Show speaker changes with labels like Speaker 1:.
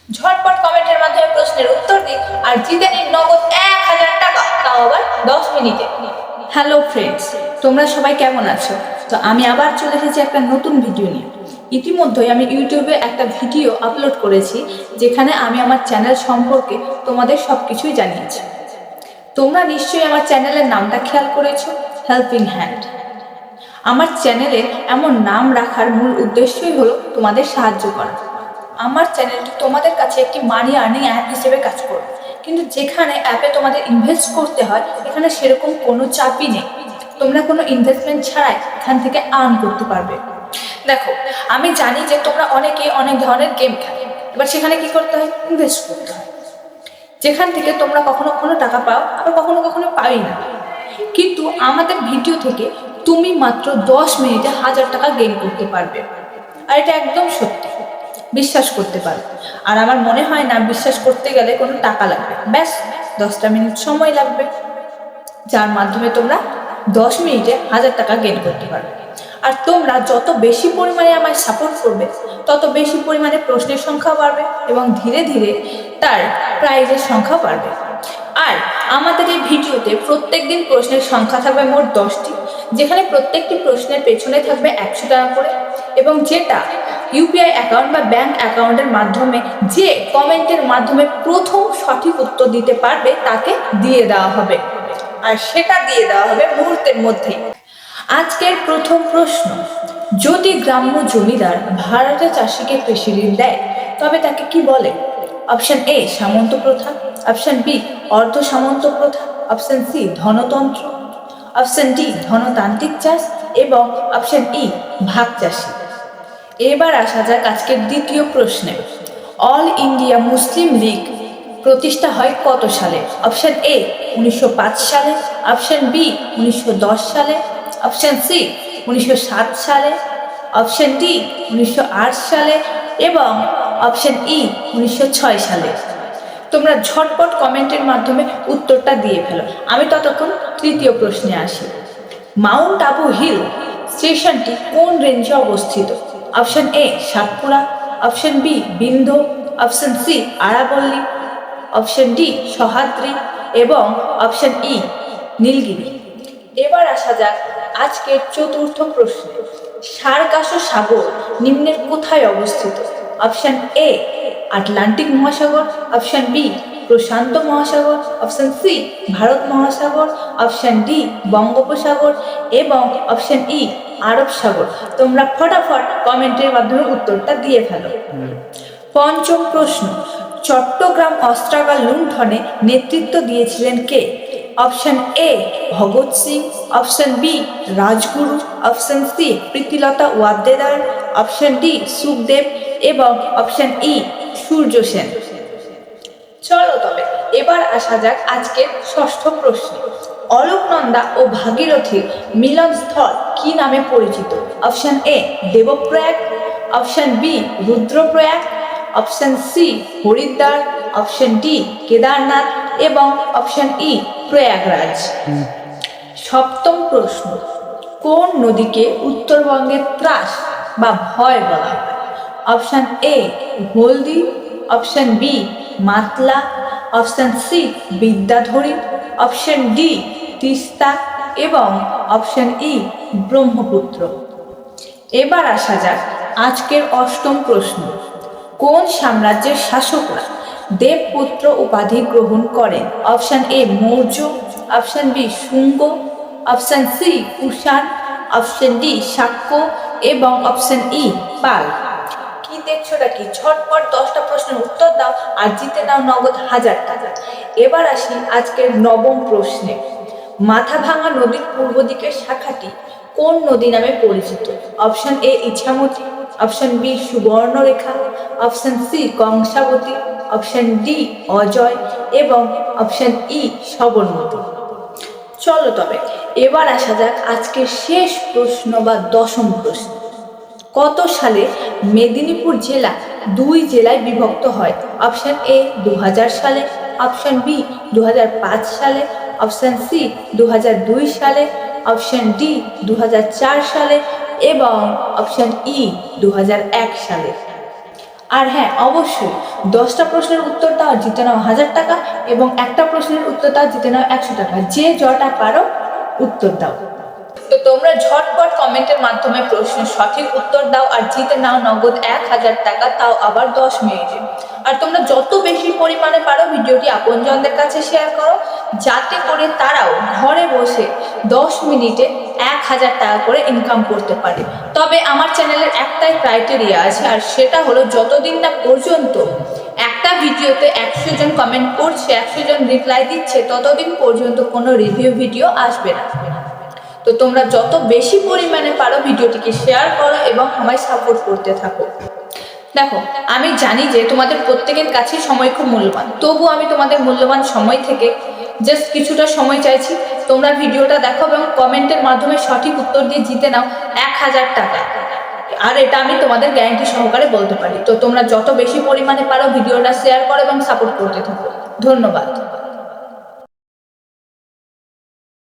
Speaker 1: ঝটপট কমেন্টের মাধ্যমে প্রশ্নের উত্তর দিন আর জিতে নিন নগদ 1000 টাকা, তাও আবার 10 মিনিটে। হ্যালো ফ্রেন্ডস, তোমরা সবাই কেমন আছো? তো আমি আবার চলে এসেছি একটা নতুন ভিডিও নিয়ে। ইতিমধ্যেই আমি ইউটিউবে একটা ভিডিও আপলোড করেছি যেখানে আমি আমার চ্যানেল সম্পর্কে তোমাদের সব কিছুই জানিয়েছি। তোমরা নিশ্চয়ই আমার চ্যানেলের নামটা খেয়াল করেছো, হেল্পিং হ্যান্ড। আমার চ্যানেলের এমন নাম রাখার মূল উদ্দেশ্যই হলো তোমাদের সাহায্য করা। আমার চ্যানেলটি তোমাদের কাছে একটি মানি আর্নিং অ্যাপ হিসেবে কাজ করবে, কিন্তু যেখানে অ্যাপে তোমাদের ইনভেস্ট করতে হয় এখানে সেরকম কোনো চাপই নেই। তোমরা কোনো ইনভেস্টমেন্ট ছাড়াই এখান থেকে আর্ন করতে পারবে। দেখো, আমি জানি যে তোমরা অনেকেই অনেক ধরনের গেম খেলো, এবার সেখানে কি করতে হয়? ইনভেস্ট করতে হয়, যেখান থেকে তোমরা কখনো কখনো টাকা পাও, আবার কখনো কখনো পাই না। কিন্তু আমাদের ভিডিও থেকে তুমি মাত্র 10 মিনিটে 1000 টাকা গেইন করতে পারবে, আর এটা একদম সত্যি, বিশ্বাস করতে পারবে। আর আমার মনে হয় না বিশ্বাস করতে গেলে কোনো টাকা লাগবে, ব্যাস 10টা মিনিট সময় লাগবে, যার মাধ্যমে তোমরা 10 মিনিটে 1000 টাকা গেইন করতে পারবে। আর তোমরা যত বেশি পরিমাণে আমায় সাপোর্ট করবে তত বেশি পরিমাণে প্রশ্নের সংখ্যা বাড়বে এবং ধীরে ধীরে তার প্রাইজের সংখ্যা বাড়বে। আর আমাদের এই ভিডিওতে প্রত্যেক দিন প্রশ্নের সংখ্যা থাকবে মোট 10টি, যেখানে প্রত্যেকটি প্রশ্নের পেছনে থাকবে 100 টাকা করে, এবং যেটা ইউপিআই অ্যাকাউন্ট বা ব্যাংক অ্যাকাউন্টের মাধ্যমে যে কমেন্টের মাধ্যমে প্রথম সঠিক উত্তর দিতে পারবে তাকে দিয়ে দেওয়া হবে, আর সেটা দিয়ে দেওয়া হবে মুহূর্তের মধ্যেই। আজকের প্রথম প্রশ্ন: যদি গ্রাম্য জমিদার ভাড়াটে চাষিকে কৃষি ঋণ দেয় তবে তাকে কি বলে? অপশন এ সামন্ত প্রথা, অপশন বি অর্ধ সামন্ত প্রথা, অপশন সি ধনতন্ত্র, অপশন ডি ধনতান্ত্রিক চাষ এবং অপশন ই ভাগ চাষি। এবার আসা যাক আজকের দ্বিতীয় প্রশ্নে। অল ইন্ডিয়া মুসলিম লীগ প্রতিষ্ঠা হয় কত সালে? অপশন এ 1905 সালে, অপশন বি 1910 সালে, অপশন সি 1907 সালে, অপশন ডি 1908 সালে এবং অপশন ই 1906 সালে। তোমরা ঝটপট কমেন্টের মাধ্যমে উত্তরটা দিয়ে ফেলো, আমি ততক্ষণ তৃতীয় প্রশ্নে আসি। মাউন্ট আবু হিল স্টেশনটি কোন রেঞ্জে অবস্থিত? Option A Satpura, option B Vindhya, option C আরাবল্লী, অপশন ডি সহ্যাদ্রি এবং অপশন ই নীলগিরি। এবার আসা যাক আজকের চতুর্থ প্রশ্নে। সার্গাসো সাগর নিম্নের কোথায় অবস্থিত? অপশন এ আটলান্টিক মহাসাগর, অপশন বি প্রশান্ত মহাসাগর, অপশন সি ভারত মহাসাগর, অপশন ডি বঙ্গোপসাগর এবং অপশন ই আরব সাগর। তোমরা ফটাফট কমেন্টের মাধ্যমে উত্তরটা দিয়ে ফেলো। পঞ্চম প্রশ্ন: চট্টগ্রাম অস্ত্রাগার লুণ্ঠনে নেতৃত্ব দিয়েছিলেন কে? Option A Bhagat Singh, option B Rajguru, option C Pritilata Waddedar, option D Sukhdev এবং অপশন ই সূর্য সেন। চলো তবে এবার আসা যাক আজকের ষষ্ঠ প্রশ্নে। অলোকনন্দা ও ভাগীরথীর মিলনস্থল কি নামে পরিচিত? Option A Devprayag, option B Rudraprayag, option C Haridwar, option D Kedarnath এবং অপশন ই প্রয়াগরাজ। সপ্তম প্রশ্ন: কোন নদীকে উত্তরবঙ্গের ত্রাস বা ভয় বলা হয়? Option A Haldi, option B Matla, option C Bidyadhari, option D Teesta এবং অপশন ই ব্রহ্মপুত্র। এবার আসা যাক আজকের অষ্টম প্রশ্ন। কোন সাম্রাজ্যের শাসকরা দেবপুত্র উপাধি গ্রহণ করেন? Option A Maurya, option B Shunga, option C Kushan, option D Shakya এবং অপশন ই পাল। কি দেখছোটা কি? ঝটপট 10টা প্রশ্নের উত্তর দাও আর জিতে নাও নগদ 1000 টাকা। এবার আসি আজকের নবম প্রশ্নে। মাথাভাঙা নদীর পূর্ব দিকের শাখাটি কোন নদী নামে পরিচিত? Option A Ichamati, option B Subarnarekha, option C Kangsabati, option D Ajay এবং অপশন ই সবরমতী। চলো তবে এবার আসা যাক আজকের শেষ প্রশ্ন বা দশম প্রশ্ন। কত সালে মেদিনীপুর জেলা 2 জেলায় বিভক্ত হয়? অপশন এ 2000 সালে, অপশন বি 2005 সালে, অপশন সি 2002 সালে, অপশন ডি 2004 সালে এবং অপশন ই 2001 সালে। আর হ্যাঁ, অবশ্যই 10টা প্রশ্নের উত্তর দাও আর জিতে নাও 1000 টাকা, এবং একটা প্রশ্নের উত্তর দাও জিতে নাও 100 টাকা। যে যটা পারো উত্তর দাও। তো তোমরা ঝটপট কমেন্টের মাধ্যমে প্রশ্নের সঠিক উত্তর দাও আর জিতে নাও নগদ 1000 টাকা, তাও আবার 10 মিনিটে। আর তোমরা যত বেশি পরিমাণে পারো ভিডিওটি আপনজনদের কাছে শেয়ার করো, যাতে করে তারাও ঘরে বসে 10 মিনিটে 1000 টাকা করে ইনকাম করতে পারে। তবে আমার চ্যানেলের একটাই ক্রাইটেরিয়া আছে, আর সেটা হলো যতদিন না পর্যন্ত একটা ভিডিওতে 100 জন কমেন্ট করছে, 100 জন রিপ্লাই দিচ্ছে, ততদিন পর্যন্ত কোনো রিভিউ ভিডিও আসবে না। তো তোমরা যত বেশি পরিমাণে পারো ভিডিওটিকে শেয়ার করো এবং আমায় সাপোর্ট করতে থাকো। দেখো, আমি জানি যে তোমাদের প্রত্যেকের কাছে সময় খুব মূল্যবান, তবু আমি তোমাদের মূল্যবান সময় থেকে জাস্ট কিছুটা সময় চাইছি। তোমরা ভিডিওটা দেখো এবং কমেন্টের মাধ্যমে সঠিক উত্তর দিয়ে জিতে নাও 1000 টাকা। আর এটা আমি তোমাদের গ্যারান্টি সহকারে বলতে পারি। তো তোমরা যত বেশি পরিমাণে পারো ভিডিওটা শেয়ার করো এবং সাপোর্ট করতে থাকো। ধন্যবাদ।